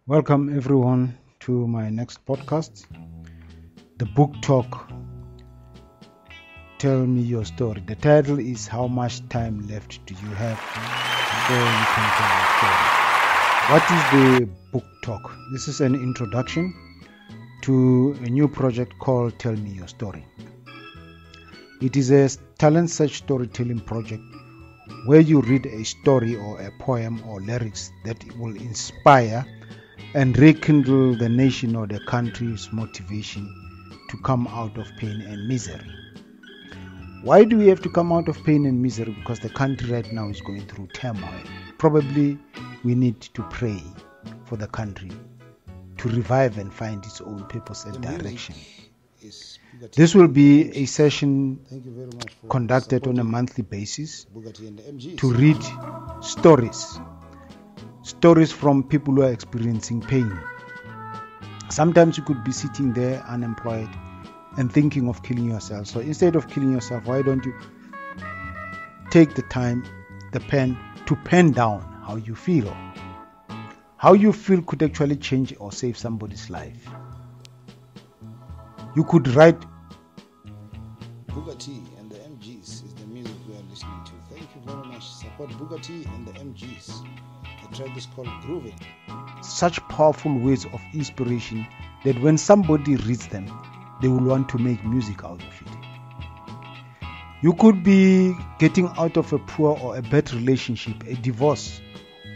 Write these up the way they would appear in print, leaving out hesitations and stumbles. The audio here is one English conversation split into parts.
Welcome everyone to my next podcast, the book talk. Tell me your story. The title is How Much Time Left Do You Have Before You Can Tell Your Story? What is the book talk? This is an introduction to a new project called Tell Me Your Story. It is a talent search storytelling project where you read a story or a poem or lyrics that will inspire and rekindle the nation or the country's motivation to come out of pain and misery. Why do we have to come out of pain and misery? Because the country right now is going through turmoil. Probably we need to pray for the country to revive and find its own purpose and direction. This will be a session conducted on a monthly basis to read stories from people who are experiencing pain. Sometimes you could be sitting there unemployed and thinking of killing yourself. So instead of killing yourself, why don't you take the time, the pen, to pen down how you feel. How you feel could actually change or save somebody's life. You could write. Booker T and the MGs is the music we are listening to. Thank you very much. Support Booker T and the MGs. The track is called Grooving. Such powerful words of inspiration that when somebody reads them, they will want to make music out of it. You could be getting out of a poor or a bad relationship, a divorce,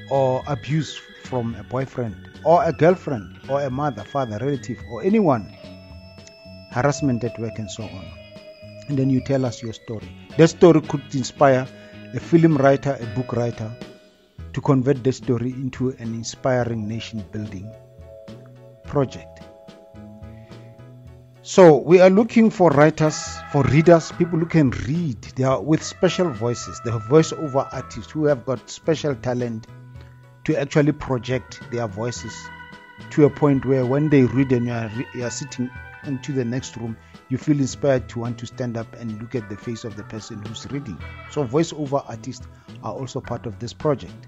or abuse from a boyfriend, or a girlfriend, or a mother, father, relative, or anyone, harassment at work and so on. And then you tell us your story. That story could inspire a film writer, a book writer, to convert the story into an inspiring nation building project. So we are looking for writers, for readers, people who can read. They are with special voices. They are voiceover artists who have got special talent to actually project their voices to a point where when they read and you are sitting into the next room, you feel inspired to want to stand up and look at the face of the person who's reading. So voiceover artists are also part of this project.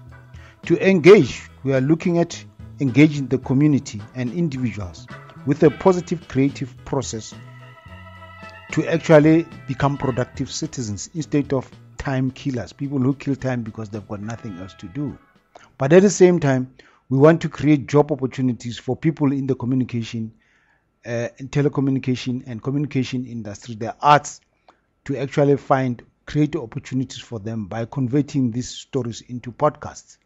To engage, we are looking at engaging the community and individuals with a positive creative process to actually become productive citizens instead of time killers, people who kill time because they've got nothing else to do. But at the same time, we want to create job opportunities for people in the communication, telecommunication and communication industry, the arts, to actually find creative opportunities for them by converting these stories into podcasts,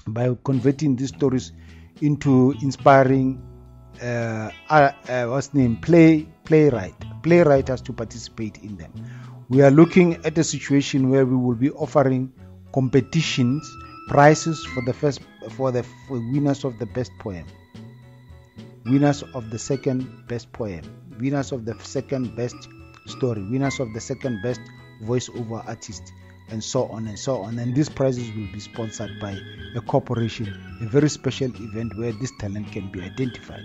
by converting these stories into inspiring playwrights to participate in them. We are looking at a situation where we will be offering competitions, prizes for the winners of the best poem, winners of the second best poem, winners of the second best story, winners of the second best voiceover artist, and so on and so on. And these prizes will be sponsored by a corporation, a very special event where this talent can be identified.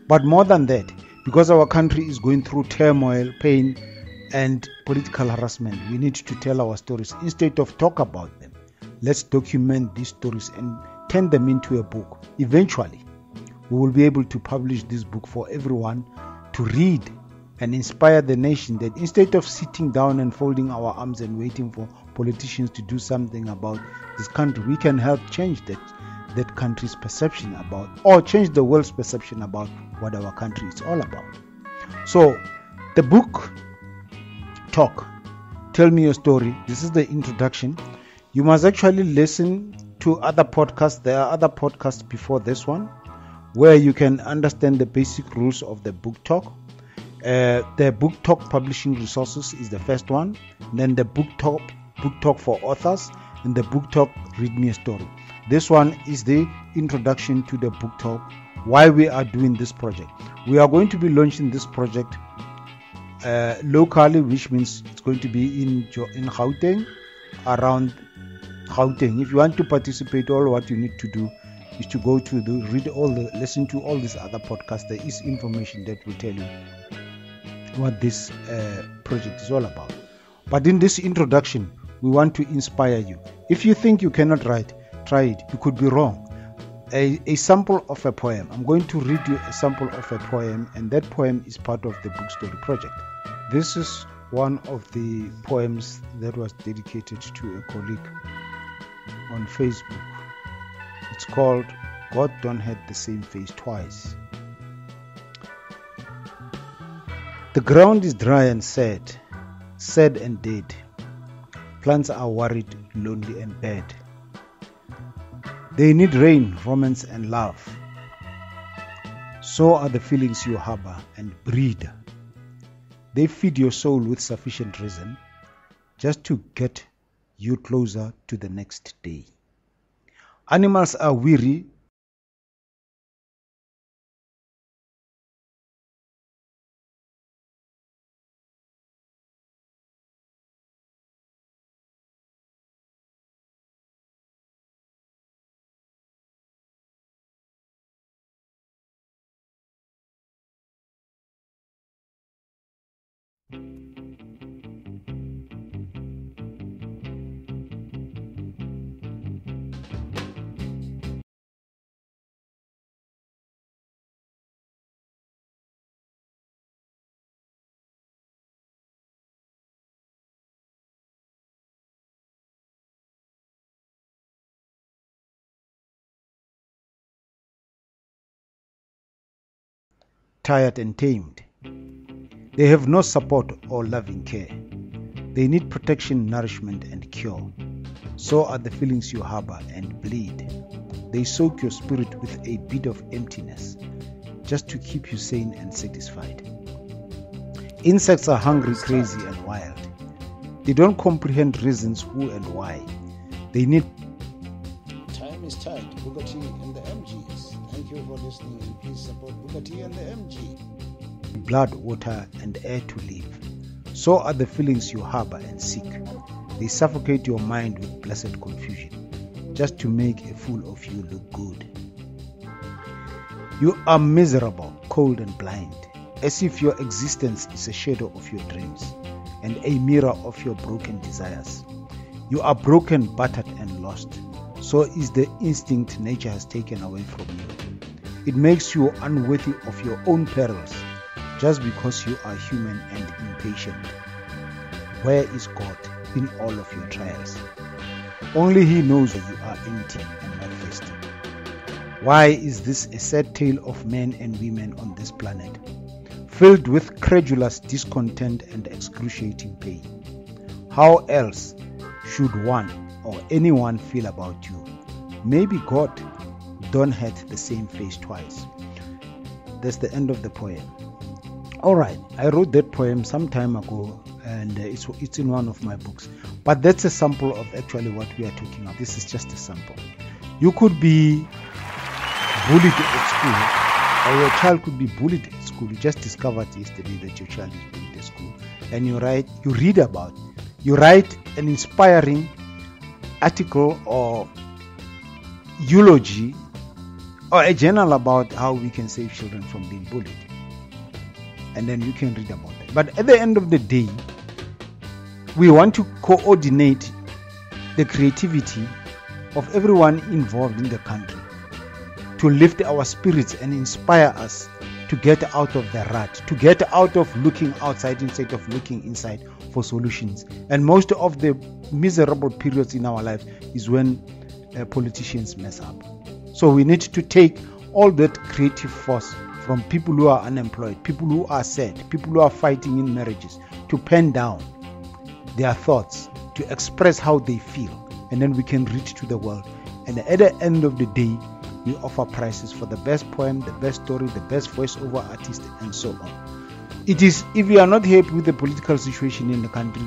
But more than that, because our country is going through turmoil, pain, and political harassment, we need to tell our stories instead of talk about them. Let's document these stories and turn them into a book. Eventually, we will be able to publish this book for everyone to read and inspire the nation, that instead of sitting down and folding our arms and waiting for politicians to do something about this country, we can help change that country's perception about, or change the world's perception about what our country is all about. So the book talk, Tell Me Your Story, this is the introduction. You must actually listen to other podcasts. There are other podcasts before this one where you can understand the basic rules of the book talk. The book talk publishing resources is the first one, then the book talk for authors, and the book talk read me a story. This one is the introduction to the book talk, why we are doing this project. We are going to be launching this project locally, which means it's going to be in Gauteng, around Gauteng. If you want to participate, all what you need to do is to go to listen to all these other podcasts. There is information that will tell you what this project is all about. But in this introduction, we want to inspire you. If you think you cannot write, try it. You could be wrong. a sample of a poem. I'm going to read you a sample of a poem, and that poem is part of the Book Story Project. This is one of the poems that was dedicated to a colleague on Facebook. It's called God Don't Have the Same Face Twice. The ground is dry and sad and dead. Plants are worried, lonely and bad. They need rain, romance and love. So are the feelings you harbor and breed. They feed your soul with sufficient reason just to get you closer to the next day. Animals are weary. Tired and tamed. They have no support or loving care. They need protection, nourishment and cure. So are the feelings you harbor and bleed. They soak your spirit with a bit of emptiness just to keep you sane and satisfied. Insects are hungry, crazy and wild. They don't comprehend reasons who and why. They need... Time is tight. Booker T and the MGs. Thank you for listening, and please support Booker T and the MG. Blood, water and air to live. So are the feelings you harbor and seek. They suffocate your mind with blessed confusion just to make a fool of you look good. You are miserable, cold and blind, as if your existence is a shadow of your dreams and a mirror of your broken desires. You are broken, battered and lost. So is the instinct nature has taken away from you. It makes you unworthy of your own perils just because you are human and impatient. Where is God in all of your trials? Only He knows that you are empty and not thirsty. Why is this a sad tale of men and women on this planet, filled with credulous discontent and excruciating pain? How else should one or anyone feel about you? Maybe God don't have the same face twice. That's the end of the poem. Alright, I wrote that poem some time ago, and it's in one of my books. But that's a sample of actually what we are talking about. This is just a sample. You could be bullied at school, or your child could be bullied at school. You just discovered yesterday that your child is bullied at school, and you write an inspiring article or eulogy or a journal about how we can save children from being bullied. And then you can read about that. But at the end of the day, we want to coordinate the creativity of everyone involved in the country to lift our spirits and inspire us to get out of the rut, to get out of looking outside instead of looking inside for solutions. And most of the miserable periods in our lives is when politicians mess up. So we need to take all that creative force from people who are unemployed, people who are sad, people who are fighting in marriages, to pen down their thoughts, to express how they feel, and then we can reach to the world. And at the end of the day, we offer prizes for the best poem, the best story, the best voiceover artist, and so on. It is, if you are not happy with the political situation in the country,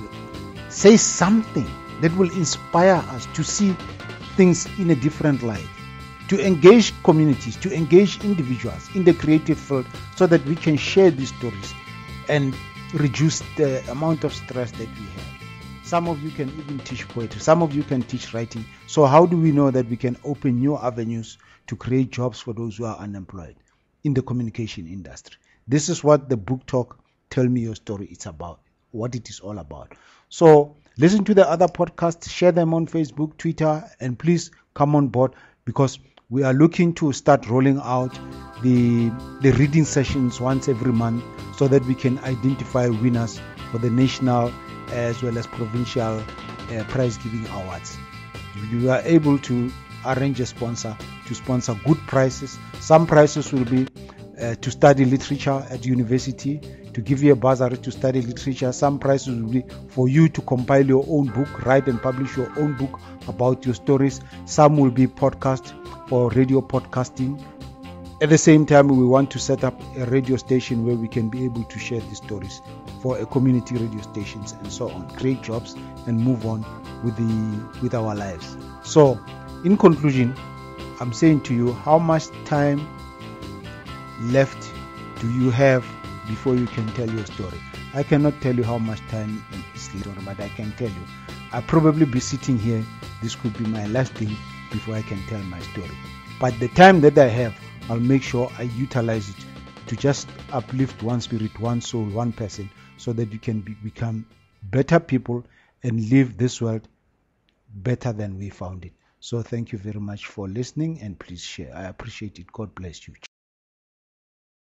say something that will inspire us to see things in a different light, to engage communities, to engage individuals in the creative field, so that we can share these stories and reduce the amount of stress that we have. Some of you can even teach poetry, some of you can teach writing. So how do we know that we can open new avenues to create jobs for those who are unemployed in the communication industry? This is what the book talk, Tell Me Your Story, it's about, what it is all about. So listen to the other podcasts, share them on Facebook, Twitter, and please come on board, because We are looking to start rolling out the reading sessions once every month so that we can identify winners for the national as well as provincial prize giving awards. We are able to arrange a sponsor to sponsor good prizes. Some prizes will be to study literature at university, to give you a bursary to study literature. Some prizes will be for you to compile your own book, write and publish your own book about your stories. Some will be podcast for radio podcasting. At the same time, we want to set up a radio station where we can be able to share these stories for a community radio stations and so on, create jobs and move on with our lives. So, in conclusion, I'm saying to you, how much time left do you have before you can tell your story? I cannot tell you how much time is left, but I can tell you, I'll probably be sitting here. This could be my last thing before I can tell my story. But the time that I have, I'll make sure I utilize it to just uplift one spirit, one soul, one person, so that you can become better people and leave this world better than we found it. So thank you very much for listening, and please share. I appreciate it. God bless you.